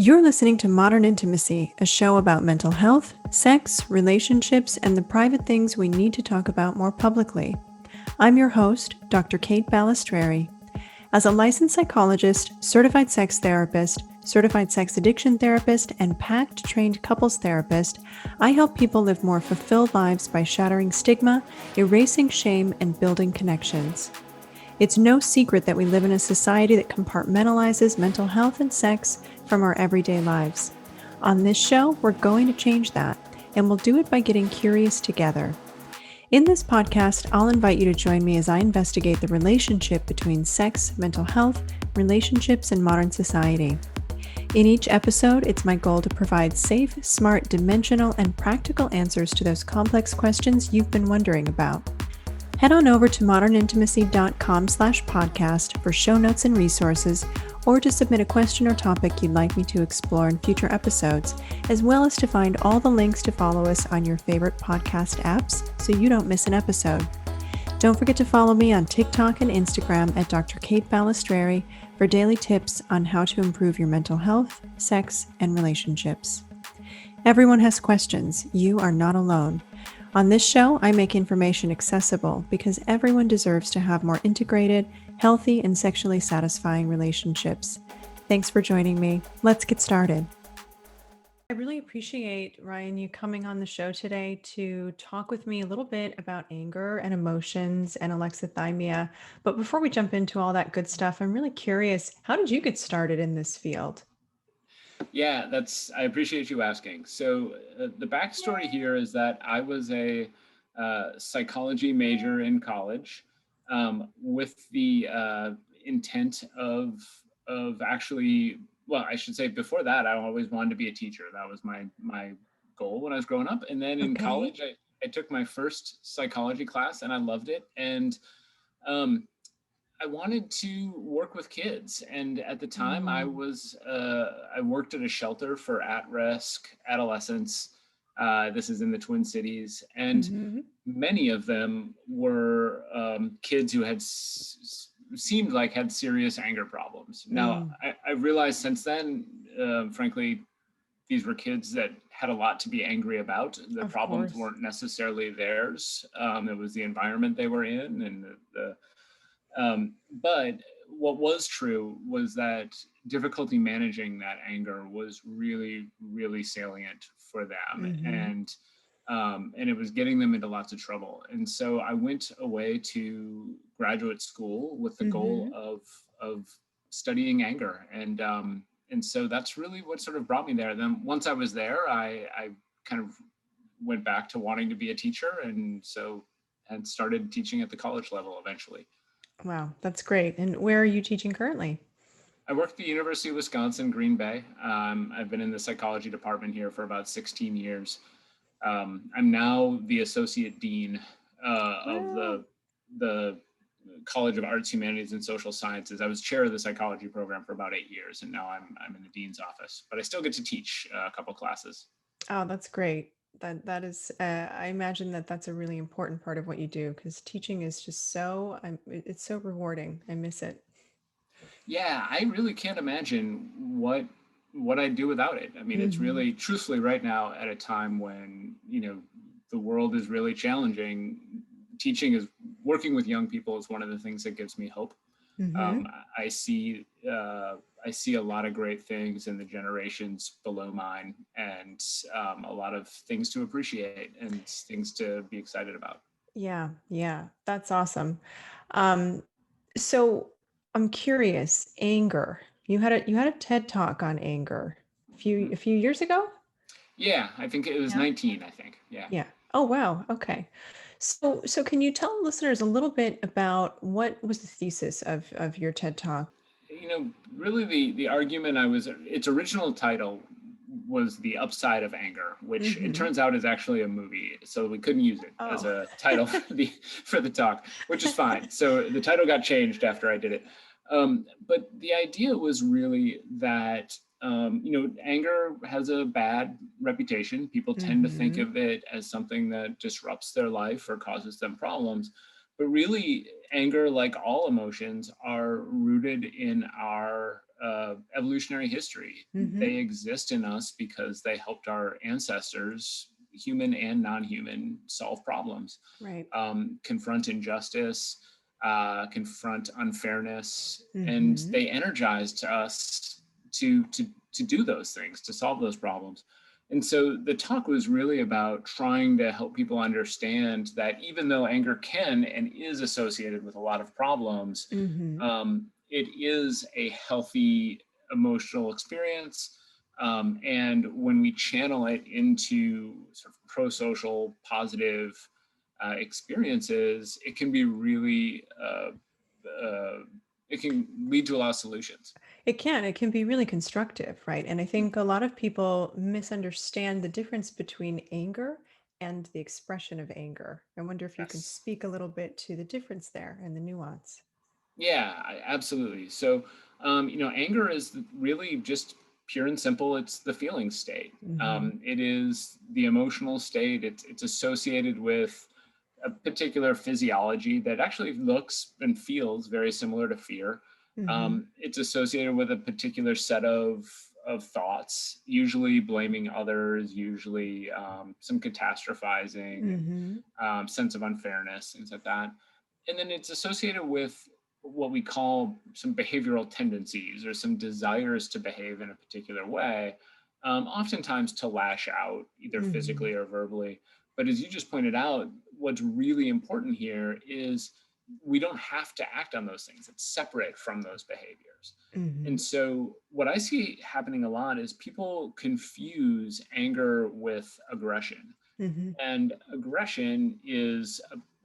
You're listening to Modern Intimacy, a show about mental health, sex, relationships, and the private things we need to talk about more publicly. I'm your host, Dr. Kate Balestrieri. As a licensed psychologist, certified sex therapist, certified sex addiction therapist, and PACT trained couples therapist, I help people live more fulfilled lives by shattering stigma, erasing shame, and building connections. It's no secret that we live in a society that compartmentalizes mental health and sex from our everyday lives. On this show, we're going to change that, and we'll do it by getting curious together. In this podcast, I'll invite you to join me as I investigate the relationship between sex, mental health, relationships, and modern society. In each episode, it's my goal to provide safe, smart, dimensional, and practical answers to those complex questions you've been wondering about. Head on over to modernintimacy.com/podcast for show notes and resources, or to submit a question or topic you'd like me to explore in future episodes, as well as to find all the links to follow us on your favorite podcast apps so you don't miss an episode. Don't forget to follow me on TikTok and Instagram at Dr. Kate Balestrieri for daily tips on how to improve your mental health, sex, and relationships. Everyone has questions. You are not alone. On this show, I make information accessible because everyone deserves to have more integrated, healthy, and sexually satisfying relationships. Thanks for joining me. Let's get started. I really appreciate, Ryan, you coming on the show today to talk with me a little bit about anger and emotions and alexithymia. But before we jump into all that good stuff, I'm really curious, how did you get started in this field? Yeah, I appreciate you asking. So the backstory here is that I was a psychology major in college with the intent of actually, well, I should say before that, I always wanted to be a teacher. That was my goal when I was growing up. And then in Okay. college, I took my first psychology class and I loved it. And um, I wanted to work with kids, and at the time, Mm. I worked at a shelter for at-risk adolescents. This is in the Twin Cities, and Mhm. many of them were kids who seemed like had serious anger problems. Now, Mm. I realized since then, frankly, these were kids that had a lot to be angry about. The Of problems course. weren't necessarily theirs. It was the environment they were in, and but what was true was that difficulty managing that anger was really, really salient for them, Mhm. and it was getting them into lots of trouble. And so I went away to graduate school with the goal Mhm. of studying anger, and so that's really what sort of brought me there. Then once I was there, I kind of went back to wanting to be a teacher, and started teaching at the college level eventually. Wow, that's great. And where are you teaching currently? I work at the University of Wisconsin, Green Bay. I've been in the psychology department here for about 16 years. I'm now the associate dean of Wow. the College of Arts, Humanities, and Social Sciences. I was chair of the psychology program for about 8 years, and now I'm in the dean's office. But I still get to teach a couple classes. Oh, that's great. That is, I imagine that that's a really important part of what you do because teaching is just it's so rewarding. I miss it. Yeah, I really can't imagine what I'd do without it. I mean, it's Hmm. really truthfully right now at a time when, the world is really challenging. Teaching is working with young people is one of the things that gives me hope. Hmm. Um, I see I see a lot of great things in the generations below mine, and a lot of things to appreciate and things to be excited about. Yeah, yeah, that's awesome. Um, so I'm curious, anger. You had a TED talk on anger Mhm. a few years ago? Yeah, I think it was Yeah. 19. I think. Yeah. Yeah. Oh, wow. Okay. So can you tell listeners a little bit about what was the thesis of your TED talk? Really the argument its original title was The Upside of Anger, which it Hmm. turns out is actually a movie. So we couldn't use it as Oh. a title for the talk, which is fine. So the title got changed after I did it. But the idea was really that anger has a bad reputation. People tend to think Hmm. of it as something that disrupts their life or causes them problems. But really, anger, like all emotions, are rooted in our evolutionary history. They Mm-hmm. exist in us because they helped our ancestors, human and non-human, solve problems, Right. confront injustice, confront unfairness, and Mm-hmm. they energized us to do those things, to solve those problems. And so the talk was really about trying to help people understand that even though anger can and is associated with a lot of problems, Mm-hmm. it is a healthy emotional experience. And when we channel it into sort of pro-social, positive experiences, it can be really, it can lead to a lot of solutions. It can. It can be really constructive, right? And I think a lot of people misunderstand the difference between anger and the expression of anger. I wonder if you can Yes. speak a little bit to the difference there and the nuance. Yeah, absolutely. So, anger is really just pure and simple. It's the feeling state. Mm-hmm. It is the emotional state. It's associated with a particular physiology that actually looks and feels very similar to fear. Mm-hmm. It's associated with a particular set of thoughts, usually blaming others, usually some catastrophizing and Mm-hmm. sense of unfairness, things like that. And then it's associated with what we call some behavioral tendencies or some desires to behave in a particular way, oftentimes to lash out, either Mm-hmm. physically or verbally. But as you just pointed out, what's really important here is we don't have to act on those things. It's separate from those behaviors. Mm-hmm. And so, what I see happening a lot is people confuse anger with aggression. Mm-hmm. And aggression is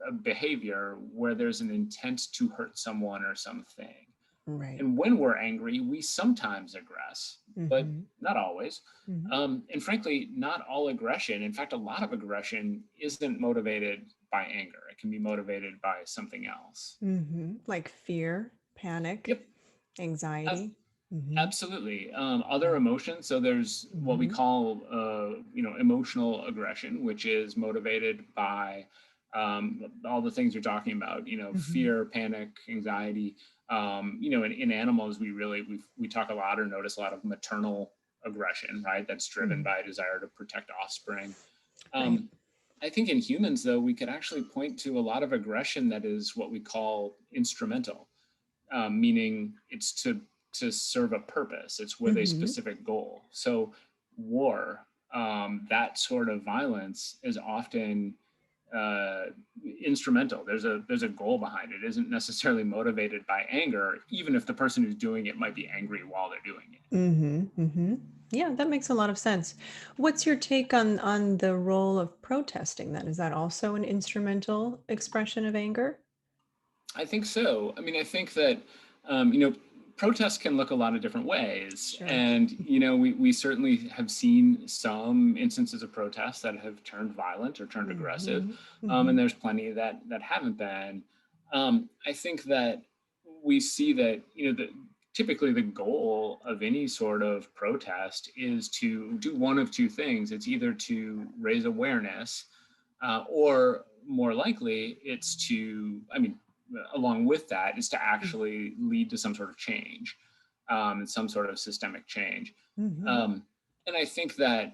a behavior where there's an intent to hurt someone or something. Right. And when we're angry, we sometimes aggress, but Mm-hmm. not always. Mm-hmm. And frankly, not all aggression, in fact, a lot of aggression isn't motivated by anger. It can be motivated by something else. Mm-hmm. Like fear, panic, Yep, anxiety. Mm-hmm. absolutely. Other emotions. So there's what we Mm-hmm. call, emotional aggression, which is motivated by all the things you're talking about. Mm-hmm. Fear, panic, anxiety. In animals, we talk a lot or notice a lot of maternal aggression, right? That's driven Mm-hmm. by a desire to protect offspring. Right. Um, I think in humans, though, we could actually point to a lot of aggression that is what we call instrumental, meaning it's to serve a purpose. It's with a Mm-hmm. specific goal. So war, that sort of violence is often uh, instrumental. There's a goal behind it. It isn't necessarily motivated by anger, even if the person who's doing it might be angry while they're doing it. Mm-hmm. Mm-hmm. Yeah, that makes a lot of sense. What's your take on the role of protesting then? Is that also an instrumental expression of anger? I think so. I mean, I think that protests can look a lot of different ways, Sure. and we certainly have seen some instances of protests that have turned violent or turned aggressive, Mm-hmm. Mm-hmm. and there's plenty that haven't been. I think that we see that typically the goal of any sort of protest is to do one of two things. It's either to raise awareness, or more likely, it's to, I mean, along with that, is to actually lead to some sort of change, and some sort of systemic change. Mm-hmm. Um, and I think that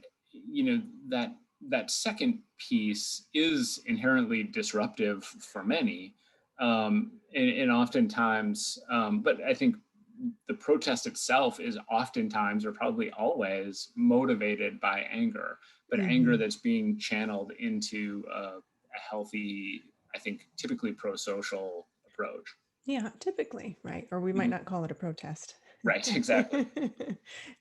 that second piece is inherently disruptive for many, and oftentimes, but I think the protest itself is oftentimes or probably always motivated by anger, but anger Mm-hmm. that's being channeled into a healthy, I think, typically pro-social approach. Yeah, typically, right? Or we might Mhm. not call it a protest. Right, exactly.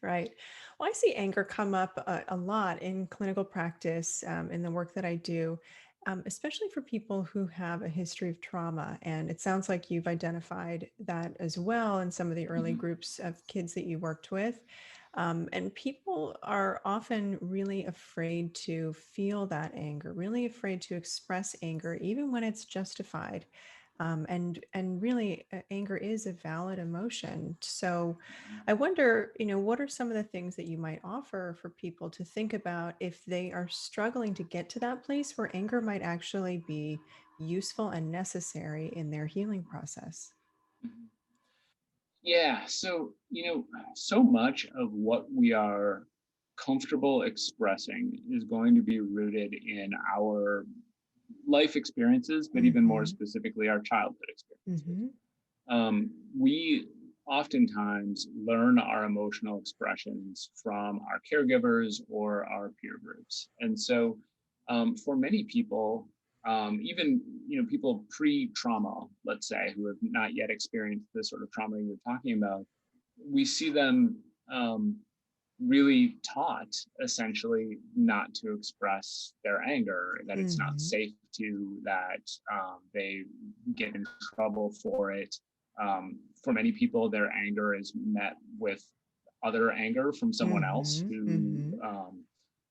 Right. Well, I see anger come up a lot in clinical practice, in the work that I do, especially for people who have a history of trauma. And it sounds like you've identified that as well in some of the early Mhm. groups of kids that you worked with. And people are often really afraid to feel that anger, really afraid to express anger, even when it's justified. And really, anger is a valid emotion. So, I wonder, what are some of the things that you might offer for people to think about if they are struggling to get to that place where anger might actually be useful and necessary in their healing process? Mhm. Yeah. So, so much of what we are comfortable expressing is going to be rooted in our life experiences, but even more Mm-hmm. specifically, our childhood experiences. Mm-hmm. We oftentimes learn our emotional expressions from our caregivers or our peer groups. And so, for many people, even people pre-trauma, let's say, who have not yet experienced the sort of trauma you're talking about, we see them really taught essentially not to express their anger, that it's not Mm-hmm. safe to, that they get in trouble for it. For many people, their anger is met with other anger from someone else Mm-hmm. who, Mm-hmm.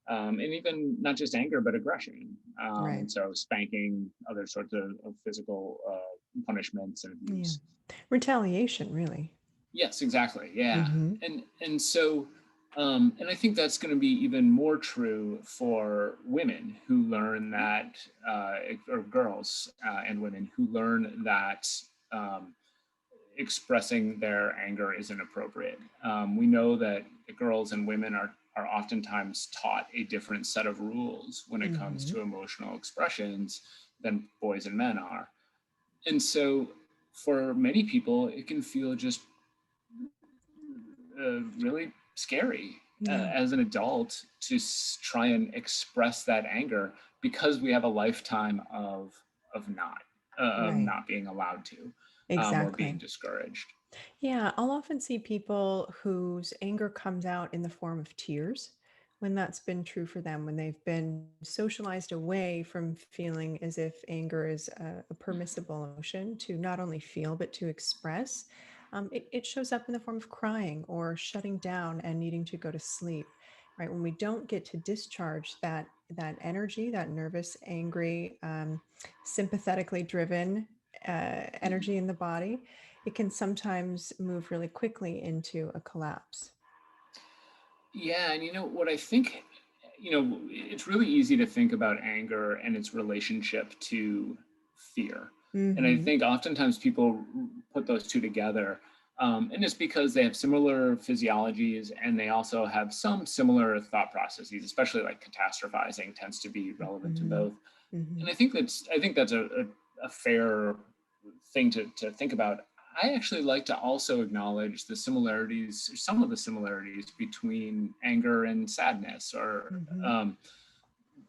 and even not just anger, but aggression. Right. And so spanking, other sorts of physical punishments and Yeah. abuse. Retaliation, really. Yes, exactly. Yeah. Mm-hmm. And so and I think that's going to be even more true for women who learn that or girls and women who learn that um, expressing their anger is inappropriate. We know that girls and women are oftentimes taught a different set of rules when it comes Mm-hmm. to emotional expressions than boys and men are. And so for many people, it can feel just really scary Yeah. as an adult to try and express that anger because we have a lifetime of Right. not being allowed to or being Exactly. discouraged. Yeah, I'll often see people whose anger comes out in the form of tears when that's been true for them, when they've been socialized away from feeling as if anger is a permissible emotion to not only feel but to express. It shows up in the form of crying or shutting down and needing to go to sleep. Right when we don't get to discharge that energy, that nervous, angry, sympathetically driven energy in the body, it can sometimes move really quickly into a collapse. Yeah, and what I think, it's really easy to think about anger and its relationship to fear. And I Mm-hmm. think oftentimes people put those two together. And it's because they have similar physiologies and they also have some similar thought processes, especially like catastrophizing tends to be relevant to Mm-hmm. both. Mm-hmm. And I think that's a fair thing to think about. I actually like to also acknowledge the similarities, some of the similarities between anger and sadness, or Mm-hmm. um,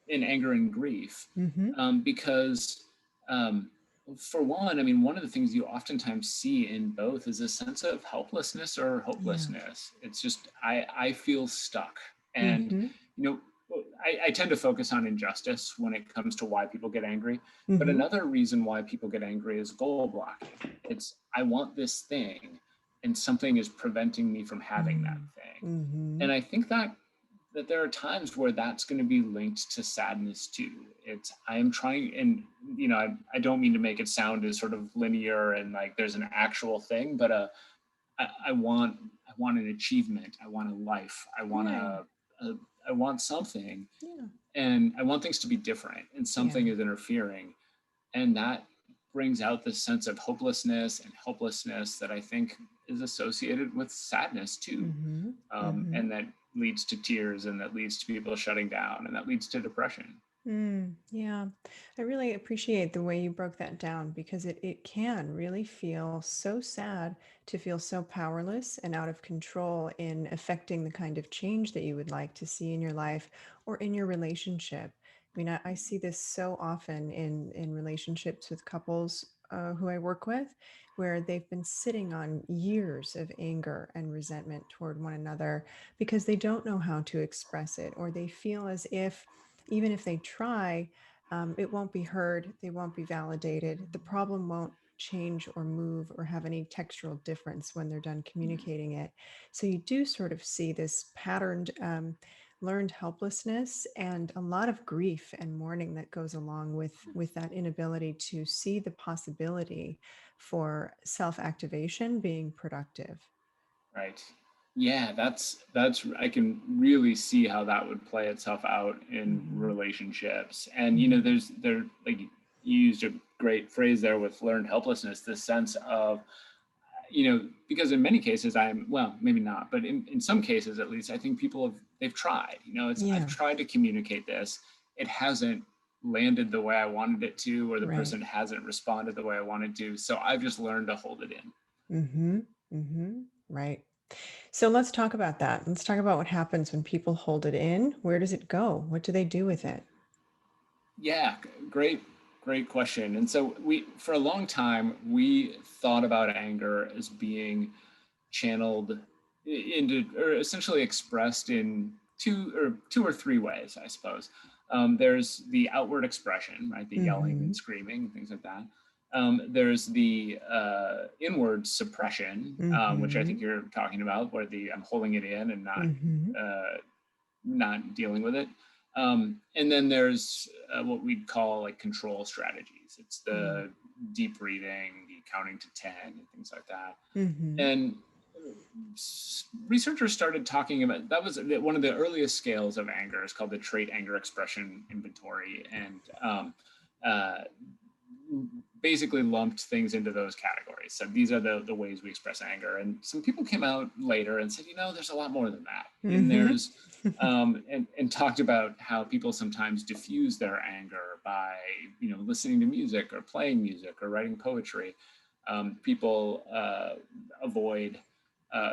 in anger and grief, Mm-hmm. because um, for one, I mean, one of the things you oftentimes see in both is a sense of helplessness or Yeah. hopelessness. It's just I feel stuck, and Mm-hmm. you know. I tend to focus on injustice when it comes to why people get angry. But Mm-hmm. another reason why people get angry is goal blocking. It's I want this thing, and something is preventing me from having that thing. Mm-hmm. And I think that there are times where that's going to be linked to sadness too. It's I am trying, and I don't mean to make it sound as sort of linear and like there's an actual thing, but I want an achievement, I want a life, Yeah. I want something, Yeah. and I want things to be different, and something Yeah. is interfering, and that brings out this sense of hopelessness and helplessness that I think is associated with sadness too, Mm-hmm. Mm-hmm. and that leads to tears, and that leads to people shutting down, and that leads to depression. Yeah, I really appreciate the way you broke that down because it can really feel so sad to feel so powerless and out of control in affecting the kind of change that you would like to see in your life or in your relationship. I mean, I see this so often in relationships with couples who I work with, where they've been sitting on years of anger and resentment toward one another because they don't know how to express it, or they feel as if even if they try, it won't be heard, they won't be validated, the problem won't change or move or have any textural difference when they're done communicating it. So you do sort of see this patterned, learned helplessness and a lot of grief and mourning that goes along with that inability to see the possibility for self-activation being productive. Right. Yeah, that's I can really see how that would play itself out in Mm-hmm. relationships. And Mm-hmm. there like you used a great phrase there with learned helplessness, this sense of because in many cases well, maybe not, but in some cases at least, I think they've tried, I've Yeah, tried to communicate this. It hasn't landed the way I wanted it to, or the right. person hasn't responded the way I wanted to. So I've just learned to hold it in. Mm-hmm. Mm-hmm. Right. So let's talk about that. Let's talk about what happens when people hold it in. Where does it go? What do they do with it? Yeah, great question. And so for a long time, we thought about anger as being channeled into, or essentially expressed in two or three ways, I suppose. There's the outward expression, right? The yelling Mm-hmm. and screaming, things like that. There's the inward suppression, which I Mm-hmm. think you're talking about, where I'm holding it in and Mm-hmm. not dealing with it. And then there's what we'd call like control strategies. It's the deep breathing, the counting to 10, and things like that. Mm-hmm. And researchers started talking about that was one of the earliest scales of anger. Is called the Trait Anger Expression Inventory, and uh, basically lumped things into those categories. So these are the ways we express anger. And some people came out later and said, there's a lot more than that. And Mm-hmm. and talked about how people sometimes diffuse their anger by, listening to music or playing music or writing poetry. People avoid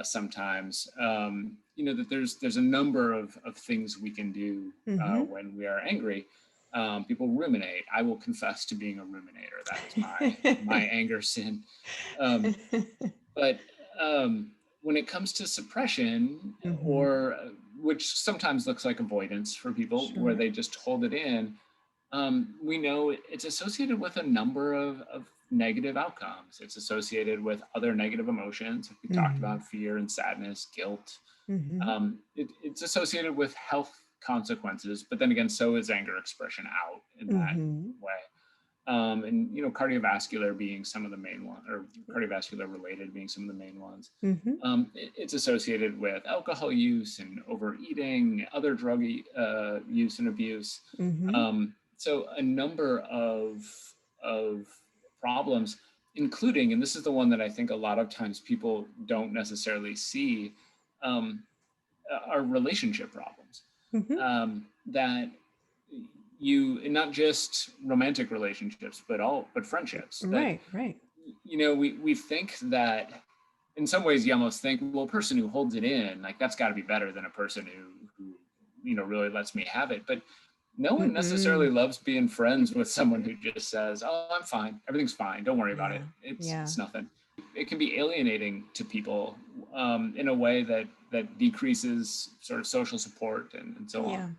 sometimes, that there's a number of things we can do Mm-hmm. when we are angry. People ruminate. I will confess to being a ruminator. That is my anger sin. Um, but when it comes to suppression, Mm-hmm. or which sometimes looks like avoidance for people, where Sure. they just hold it in, we know it's associated with a number of negative outcomes. It's associated with other negative emotions. We talked Mm-hmm. about fear and sadness, guilt. Mm-hmm. It's associated with health consequences, but then again, so is anger expression out in that Mm-hmm. way. And cardiovascular being some of the main ones, or cardiovascular related being some of the main ones. Mm-hmm. It's associated with alcohol use and overeating, other drug use and abuse. Mm-hmm. So a number of problems, including, and this is the one that I think a lot of times people don't necessarily see, are relationship problems. Mm-hmm. That not just romantic relationships, but friendships. That Right, right. we think that in some ways you almost think, well, a person who holds it in, like that's got to be better than a person who really lets me have it. But no one necessarily Mm-mm. loves being friends with someone who just says, oh, I'm fine, everything's fine, don't worry about Yeah, it, yeah, it's nothing. It can be alienating to people in a way that decreases sort of social support and so on. yeah.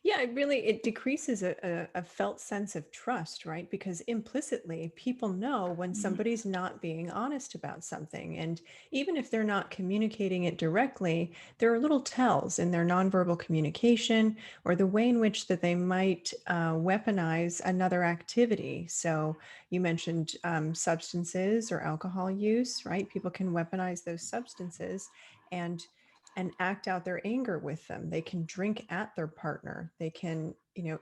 Yeah, it decreases a felt sense of trust, right? Because implicitly, people know when Mhm. somebody's not being honest about something. And even if they're not communicating it directly, there are little tells in their nonverbal communication or the way in which that they might weaponize another activity. So you mentioned substances or alcohol use, right? People can weaponize those substances and act out their anger with them. They can drink at their partner. They can,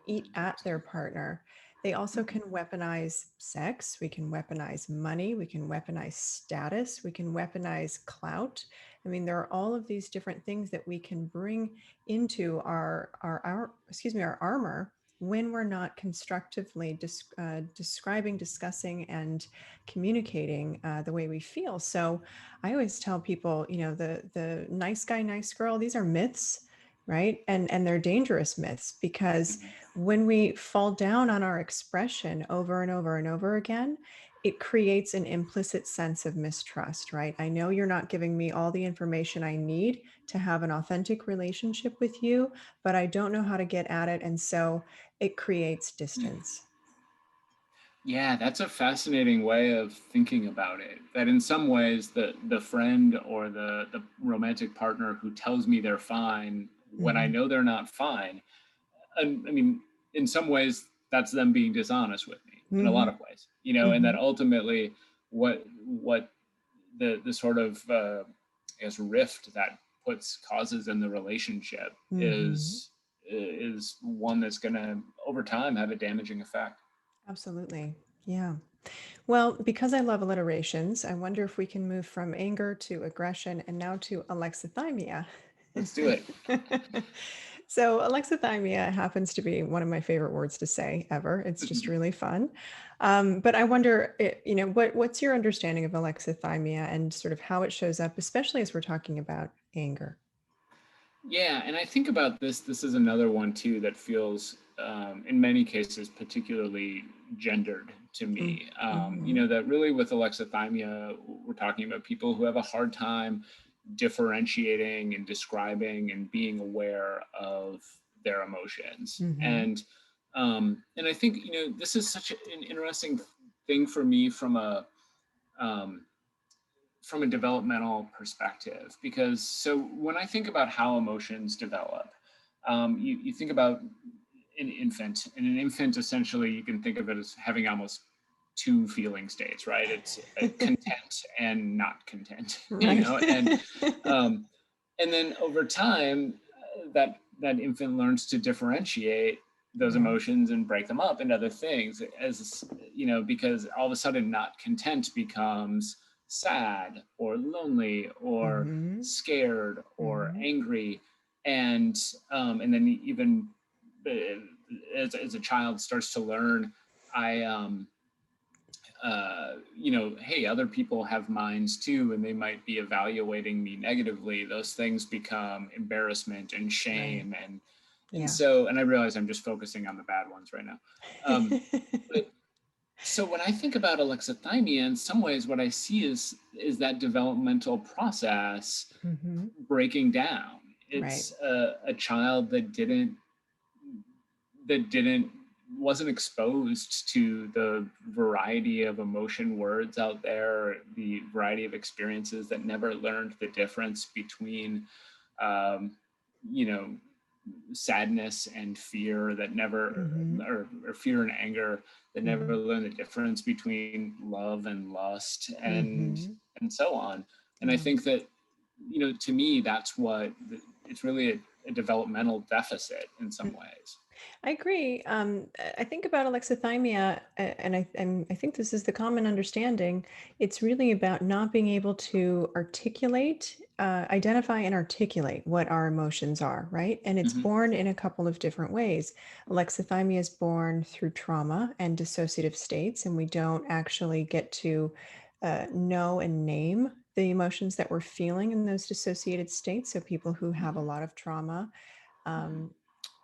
eat at their partner. They also can weaponize sex. We can weaponize money. We can weaponize status. We can weaponize clout. I mean, there are all of these different things that we can bring into our armor when we're not constructively describing, discussing, and communicating the way we feel. So I always tell people, the nice guy, nice girl, these are myths, right? And they're dangerous myths because Mhm. when we fall down on our expression over and over and over again, it creates an implicit sense of mistrust, right? I know you're not giving me all the information I need to have an authentic relationship with you, but I don't know how to get at it. And so it creates distance. Yeah, that's a fascinating way of thinking about it. That in some ways, the friend or the romantic partner who tells me they're fine when I Mm-hmm. know they're not fine, I mean, in some ways, that's them being dishonest with me. In a lot Mm-hmm. of ways, and Mm-hmm. that ultimately, what the sort of I guess rift that puts causes in the relationship Mm-hmm. is one that's going to over time have a damaging effect. Absolutely. Yeah. Well, because I love alliterations, I wonder if we can move from anger to aggression and now to alexithymia. Let's do it. So, alexithymia happens to be one of my favorite words to say ever. It's just really fun. But I wonder, what's your understanding of alexithymia and sort of how it shows up, especially as we're talking about anger? Yeah, and I think about this. This is another one too that feels, in many cases, particularly gendered to me. Mm-hmm. That really with alexithymia, we're talking about people who have a hard time differentiating and describing and being aware of their emotions. Mm-hmm. And I think this is such an interesting thing for me um, from a developmental perspective, because so when I think about how emotions develop, you think about an infant, and an infant essentially you can think of it as having almost two feeling states, right? It's content and not content, Right. um, and then over time, that infant learns to differentiate those Yes. emotions and break them up into other things, as because all of a sudden not content becomes sad or lonely or Mm-hmm. scared or Mm-hmm. angry, and then even uh, as a child starts to learn, I hey, other people have minds too, and they might be evaluating me negatively. Those things become embarrassment and Right. shame, and Yeah. so, and I realize I'm just focusing on the bad ones right now. Um, but so when I think about alexithymia, in some ways, what I see is that developmental process Mm-hmm. breaking down. Right. It's a child that didn't wasn't exposed to the variety of emotion words out there, the variety of experiences, that never learned the difference between um, you know sadness and fear, that never Mm-hmm. or fear and anger, that never Mm-hmm. learn the difference between love and lust, Mm-hmm. and so on. And I Yeah. think that to me, that's what it's really a developmental deficit in some ways. I agree. I think about alexithymia, and I think this is the common understanding. It's really about not being able to identify and articulate what our emotions are, right? And it's Hmm. born in a couple of different ways. Alexithymia is born through trauma and dissociative states, and we don't actually get to know and name the emotions that we're feeling in those dissociated states. So people who have a lot of trauma um,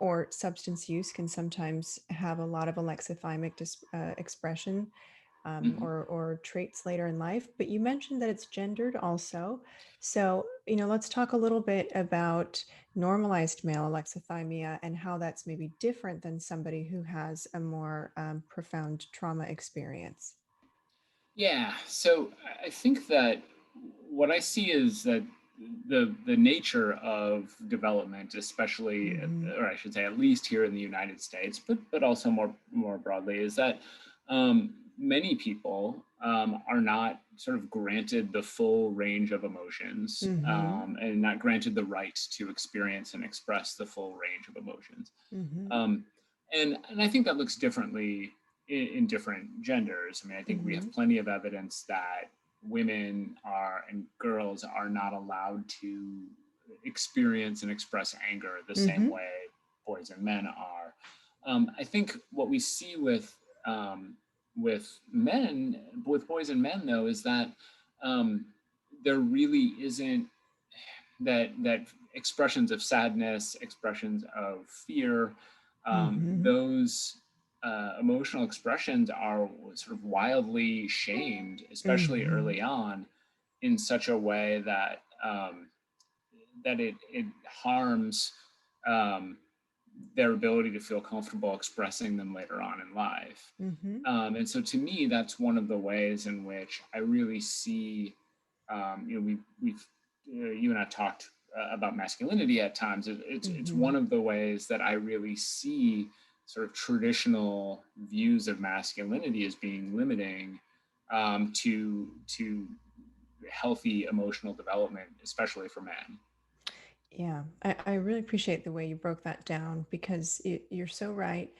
or substance use can sometimes have a lot of alexithymic expression Hmm. or traits later in life. But you mentioned that it's gendered also. So, let's talk a little bit about normalized male alexithymia and how that's maybe different than somebody who has a more profound trauma experience. Yeah, so I think that what I see is that the nature of development, especially, Mm-hmm. or I should say, at least here in the United States, but also more broadly, is that many people are not sort of granted the full range of emotions, Mm-hmm. and not granted the right to experience and express the full range of emotions. Mm-hmm. Um, and I think that looks differently in different genders. I mean, I think we Mm-hmm. have plenty of evidence that women are and girls are not allowed to experience and express anger the same Mm-hmm. way boys and men are. I think what we see with men, with boys and men, though, is that um, there really isn't that expressions of sadness, expressions of fear, Mm-hmm. those emotional expressions are sort of wildly shamed, especially Mm-hmm. early on, in such a way that it harms um, their ability to feel comfortable expressing them later on in life. Mm-hmm. And so, to me, that's one of the ways in which I really see, we've you and I talked about masculinity at times. It's Mm-hmm. one of the ways that I really see sort of traditional views of masculinity as being limiting to healthy emotional development, especially for men. Yeah, I really appreciate the way you broke that down because you're so right.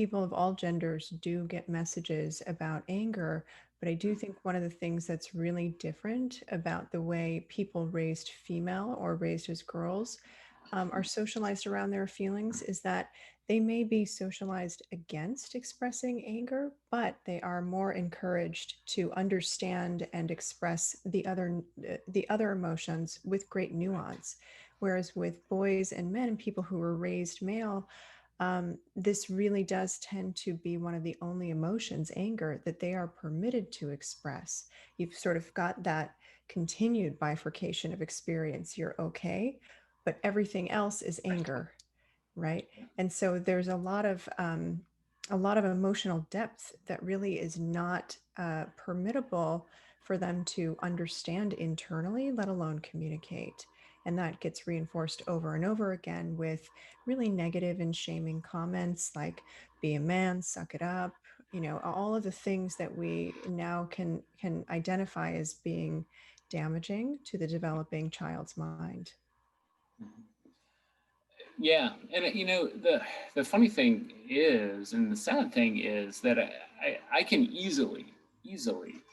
people of all genders do get messages about anger, but I do think one of the things that's really different about the way people raised female or raised as girls are socialized around their feelings is that they may be socialized against expressing anger, but they are more encouraged to understand and express the other emotions with great nuance. Whereas with boys and men, people who were raised male, this really does tend to be one of the only emotions, anger, that they are permitted to express. You've sort of got that continued bifurcation of experience. You're okay, but everything else is anger, right? And so there's a lot of emotional depth that really is not permittable for them to understand internally, let alone communicate. And that gets reinforced over and over again with really negative and shaming comments like "be a man, suck it up," all of the things that we now can identify as being damaging to the developing child's mind. Yeah, and the funny thing is, and the sad thing is that I can easily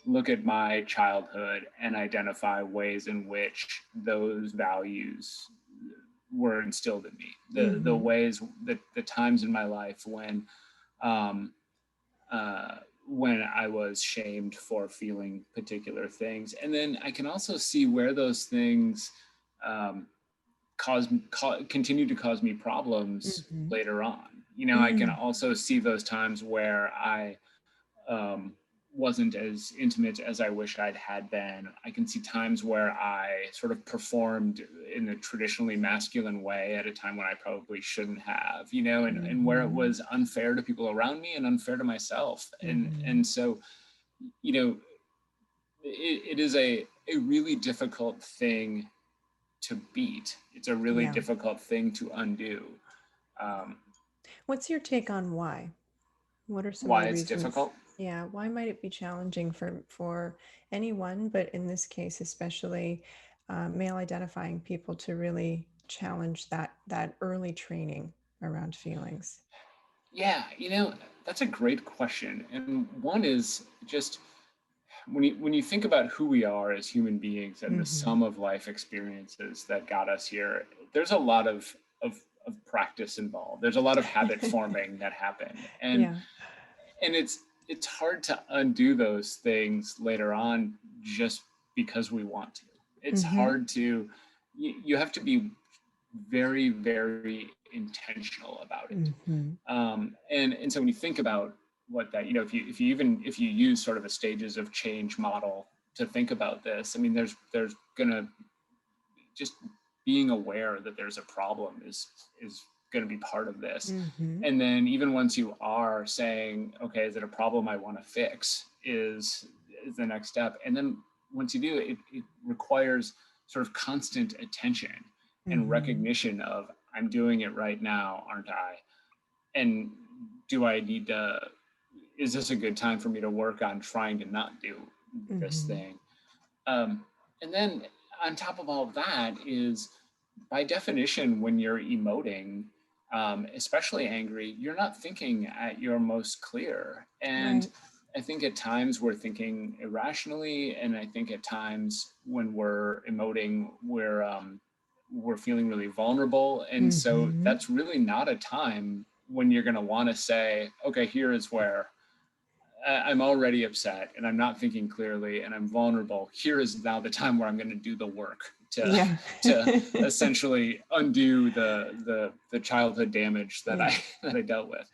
look at my childhood and identify ways in which those values were instilled in me. The Mm-hmm. ways that the times in my life um, when I was shamed for feeling particular things, and then I can also see where those things um, continue to cause me problems Mm-hmm. later on. I can Mm. also see those times where I um, wasn't as intimate as I wish I'd had been. I can see times where I sort of performed in a traditionally masculine way at a time when I probably shouldn't have, and where it Mm-hmm. was unfair to people around me and unfair to myself. And Mm-hmm. and so, you know, it is a really difficult thing to beat. It's a really Yeah. difficult thing to undo. Um, What's your take on why? What are some of why the it's reasons? difficult? Yeah, why might it be challenging for anyone, but in this case, especially male identifying people to really challenge that early training around feelings? Yeah, that's a great question. And one is just when you think about who we are as human beings and the Mm-hmm. sum of life experiences that got us here, there's a lot of practice involved. There's a lot of habit forming that happened. And Yeah. and it's hard to undo those things later on just because we want to. It's Mm-hmm. hard to you have to be very, very intentional about it. Mm-hmm. And so when you think about what that, if you use sort of a stages of change model to think about this, I mean, there's gonna just being aware that there's a problem is going to be part of this. Mm-hmm. And then even once you are saying, okay, is it a problem I want to fix, is the next step. And then once you do it requires sort of constant attention and Mm-hmm. recognition of, I'm doing it right now, aren't I? And do I need to, is this a good time for me to work on trying to not do this Mm-hmm. thing? And then on top of all of that is, by definition, when you're emoting, especially angry, you're not thinking at your most clear. And Right. I think at times we're thinking irrationally, and I think at times when we're emoting, we're feeling really vulnerable. And so Mm-hmm. that's really not a time when you're going to want to say, okay, here is where I'm already upset and I'm not thinking clearly and I'm vulnerable. Here is now the time where I'm going to do the work to Yeah. to essentially undo the childhood damage that I Yeah. that I dealt with.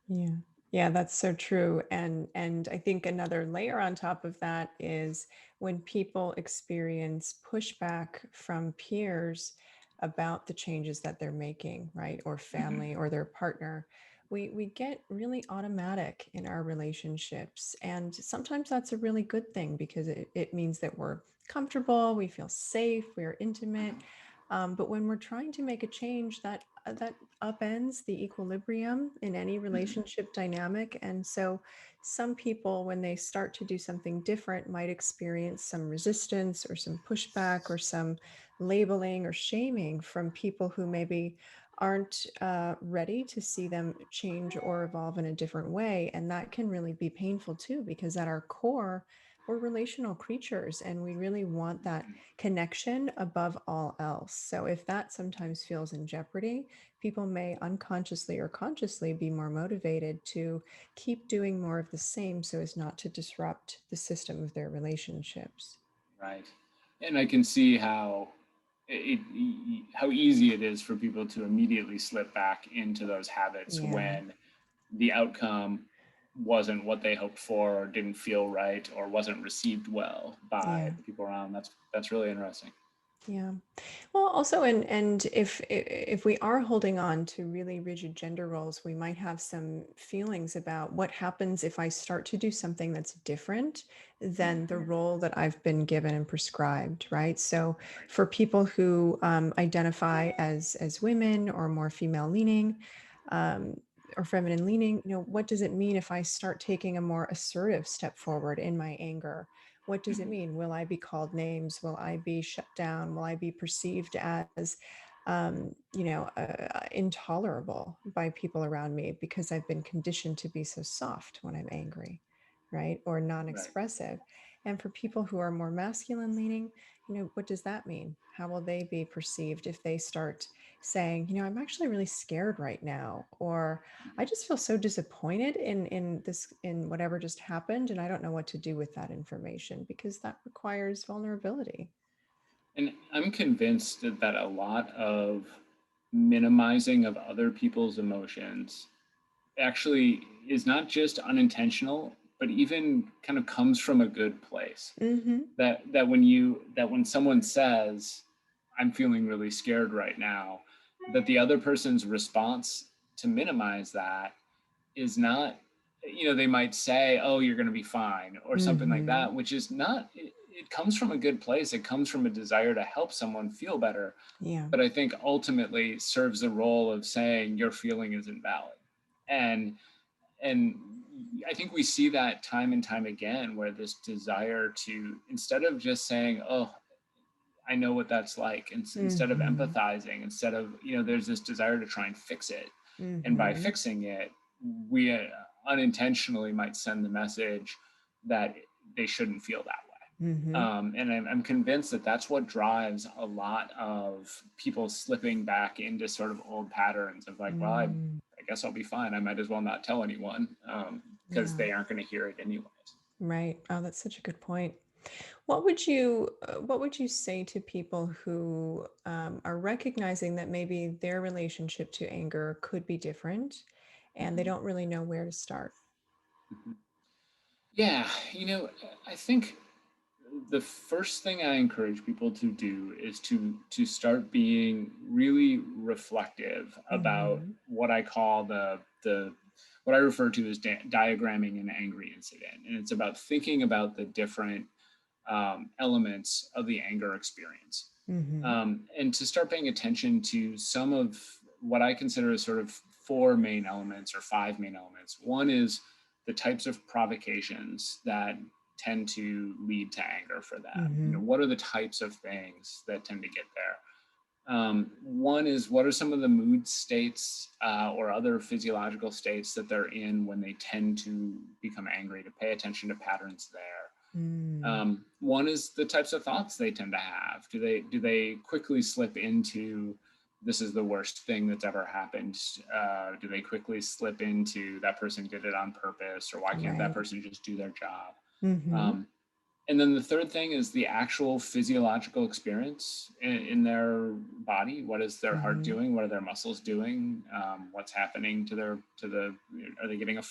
Yeah. Yeah, that's so true. And I think another layer on top of that is when people experience pushback from peers about the changes that they're making, right? Or Mhm. family or their partner, we get really automatic in our relationships. And sometimes that's a really good thing because it means that we're comfortable, we feel safe, we're intimate. But when we're trying to make a change, that upends the equilibrium in any Mhm. relationship dynamic. And so some people, when they start to do something different, might experience some resistance or some pushback or some labeling or shaming from people who maybe aren't ready to see them change or evolve in a different way. And that can really be painful too, because at our core, we're relational creatures and we really want that connection above all else. So if that sometimes feels in jeopardy, people may unconsciously or consciously be more motivated to keep doing more of the same so as not to disrupt the system of their relationships. Right. And I can see how easy it is for people to immediately slip back into those habits Yeah. when the outcome wasn't what they hoped for or didn't feel right or wasn't received well by Yeah. the people around. That's really interesting. Yeah. Well, also, and if we are holding on to really rigid gender roles, we might have some feelings about what happens if I start to do something that's different than the Mhm. role that I've been given and prescribed, right? So, Right. for people who identify as women or more female leaning, um, or feminine leaning, what does it mean if I start taking a more assertive step forward in my anger? What does it Mhm. mean? Will I be called names? Will I be shut down? Will I be perceived as, intolerable by people around me because I've been conditioned to be so soft when I'm angry, right? Or non Right. expressive. And for people who are more masculine leaning, what does that mean? How will they be perceived if they start saying, I'm actually really scared right now, or I Mhm. just feel so disappointed in whatever just happened, and I don't know what to do with that information because that requires vulnerability. And I'm convinced that a lot of minimizing of other people's emotions actually is not just unintentional, but even kind of comes from a good place. Mm-hmm. That when someone says, "I'm feeling really scared right now," that the other person's response to minimize that is not, they might say, "Oh, you're going to be fine," or something like Mm-hmm. that, which is not. It comes from a good place. It comes from a desire to help someone feel better, Yeah. but I think ultimately serves the role of saying your feeling isn't valid. And and I think we see that time and time again where this desire to, instead of just saying, "Oh, I know what that's like," and instead of Mm-hmm. empathizing, instead of, there's this desire to try and fix it. And by Mm-hmm. fixing it, we unintentionally might send the message that they shouldn't feel that way. Mm-hmm. And I'm convinced that that's what drives a lot of people slipping back into sort of old patterns of like, well, Mm. I guess I'll be fine. I might as well not tell anyone because Yeah. they aren't going to hear it anyways. Right. Oh, that's such a good point. What would you say to people who are recognizing that maybe their relationship to anger could be different and they Mhm, don't really know where to start? mhm. Yeah, I think the first thing I encourage people to do is to start being really reflective about Mm-hmm. what I call the what I refer to as diagramming an angry incident, and it's about thinking about the different elements of the anger experience, Mm-hmm. and to start paying attention to some of what I consider as sort of four main elements or five main elements. One is the types of provocations that tend to lead to anger for them. Mm-hmm. What are the types of things that tend to get there? One is, what are some of the mood states or other physiological states that they're in when they tend to become angry, to pay attention to patterns there. Mm. One is the types of thoughts they tend to have. Do they quickly slip into, this is the worst thing that's ever happened? Do they quickly slip into, that person did it on purpose, or why can't that Right. person just do their job? Mm-hmm. Um, and then the third thing is the actual physiological experience in their body. What is their heart Mm-hmm. doing? What are their muscles doing? What's happening to are they getting a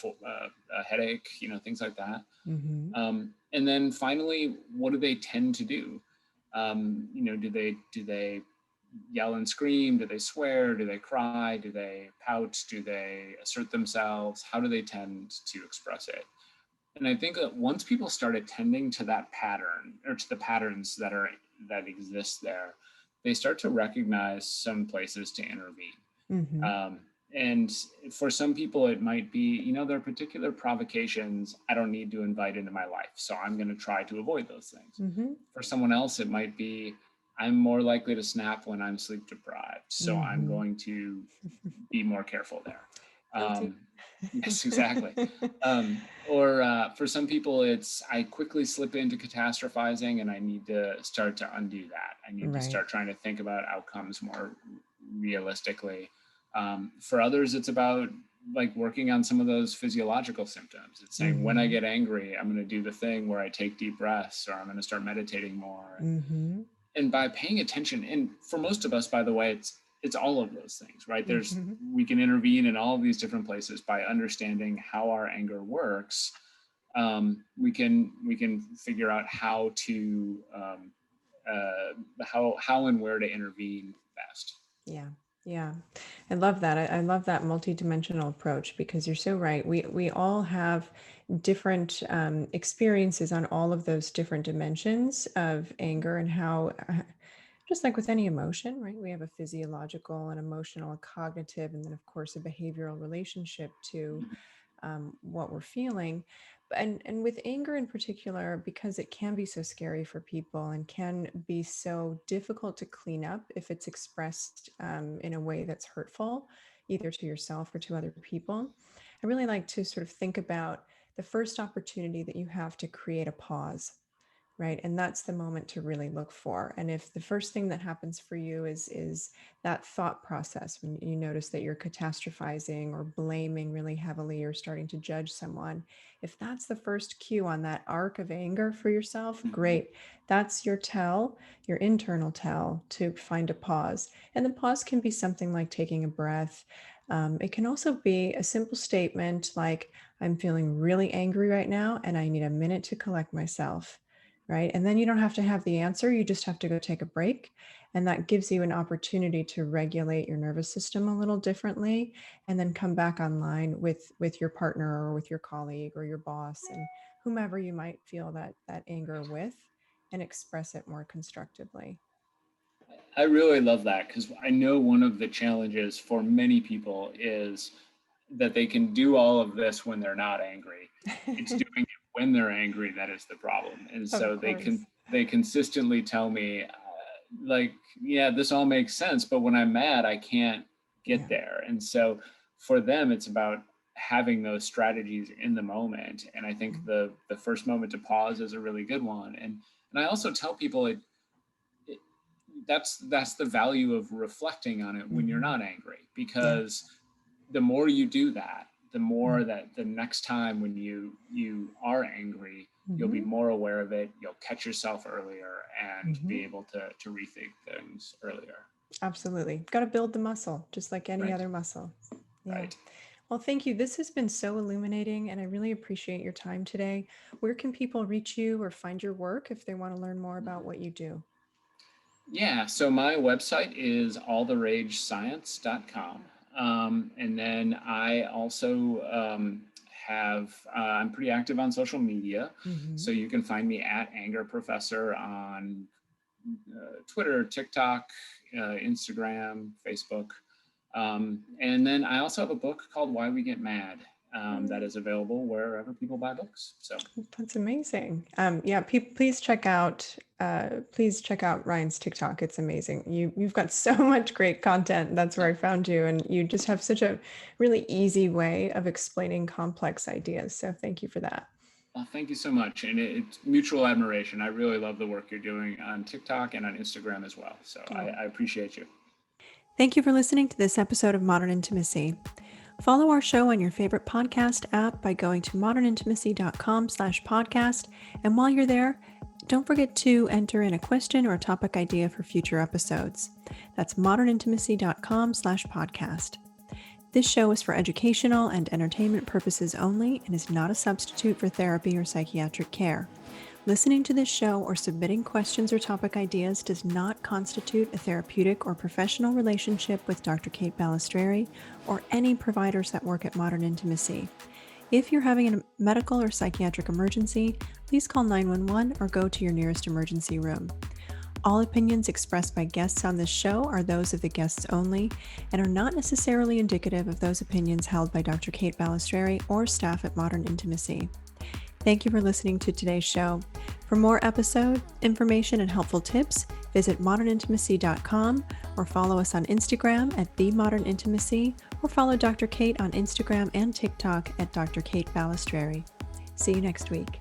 headache? Things like that. Mm-hmm. And then finally, what do they tend to do? Do they yell and scream? Do they swear? Do they cry? Do they pout? Do they assert themselves? How do they tend to express it? And I think that once people start attending to that pattern, or to the patterns that exist there, they start to recognize some places to intervene. Mm-hmm. Um, and for some people, it might be, there are particular provocations I don't need to invite into my life, so I'm going to try to avoid those things. Mm-hmm. For someone else, it might be, I'm more likely to snap when I'm sleep deprived. So I'm Mm-hmm. going to be more careful there. Guilty. Yes, exactly. Or for some people, it's I quickly slip into catastrophizing and I need to start to undo that. I need to Right. start trying to think about outcomes more realistically. For others, it's about like working on some of those physiological symptoms. It's saying when I Mm-hmm. get angry, I'm going to do the thing where I take deep breaths, or I'm going to start meditating more. Mm-hmm. And by paying attention, and for most of us, by the way, it's all of those things, right? Mm-hmm. We can intervene in all of these different places by understanding how our anger works. We can figure out how to how and where to intervene best. Yeah. Yeah. I love that. I love that multidimensional approach because you're so right. We all have different experiences on all of those different dimensions of anger and how, just like with any emotion, right? We have a physiological, an emotional, a cognitive, and then, of course, a behavioral relationship to what we're feeling. And with anger in particular, because it can be so scary for people and can be so difficult to clean up if it's expressed in a way that's hurtful, either to yourself or to other people. I really like to sort of think about the first opportunity that you have to create a pause, right? And that's the moment to really look for. And if the first thing that happens for you is that thought process, when you notice that you're catastrophizing or blaming really heavily or starting to judge someone, if that's the first cue on that arc of anger for yourself, Mhm. great. That's your tell, your internal tell to find a pause. And the pause can be something like taking a breath. It can also be a simple statement like, I'm feeling really angry right now and I need a minute to collect myself, right? And then you don't have to have the answer. You just have to go take a break. And that gives you an opportunity to regulate your nervous system a little differently and then come back online with your partner or with your colleague or your boss and whomever you might feel that anger with and express it more constructively. I really love that because I know one of the challenges for many people is that they can do all of this when they're not angry. It's doing it when they're angry that is the problem. And Of so course. they consistently tell me like, yeah, this all makes sense, but when I'm mad, I can't Yeah. get there. And so for them, it's about having those strategies in the moment. And I think Mhm. the first moment to pause is a really good one. And I also tell people it that's the value of reflecting on it when you're Mhm. not angry, Yeah. because the more you do that, the more Mhm. that the next time when you are angry, you'll be Mhm. more aware of it, you'll catch yourself earlier and be Mhm. able to rethink things earlier. Absolutely. Got to build the muscle just like any Right. other muscle. Yeah. Right. Well, thank you. This has been so illuminating, and I really appreciate your time today. Where can people reach you or find your work if they want to learn more about what you do? Yeah, so my website is alltheragescience.com. And then I also I'm pretty active on social media. Hmm. So you can find me at Anger Professor on Twitter, TikTok, Instagram, Facebook. And then I also have a book called Why We Get Mad that is available wherever people buy books. So That's amazing. Yeah, please check out Ryan's TikTok. It's amazing. You've got so much great content. That's where I found you, and you just have such a really easy way of explaining complex ideas. So thank you for that. thank you so much. And it's mutual admiration. I really love the work you're doing on TikTok and on Instagram as well. So Oh. I appreciate you. Thank you for listening to this episode of Modern Intimacy. Follow our show on your favorite podcast app by going to modernintimacy.com/podcast. And while you're there, don't forget to enter in a question or a topic idea for future episodes. That's modernintimacy.com/podcast. This show is for educational and entertainment purposes only and is not a substitute for therapy or psychiatric care. Listening to this show or submitting questions or topic ideas does not constitute a therapeutic or professional relationship with Dr. Kate Balestrieri or any providers that work at Modern Intimacy. If you're having a medical or psychiatric emergency, please call 911 or go to your nearest emergency room. All opinions expressed by guests on this show are those of the guests only and are not necessarily indicative of those opinions held by Dr. Kate Balestrieri or staff at Modern Intimacy. Thank you for listening to today's show. For more episode information and helpful tips, visit modernintimacy.com or follow us on Instagram at @themodernintimacy or follow Dr. Kate on Instagram and TikTok at Dr. Kate Balestrieri. See you next week.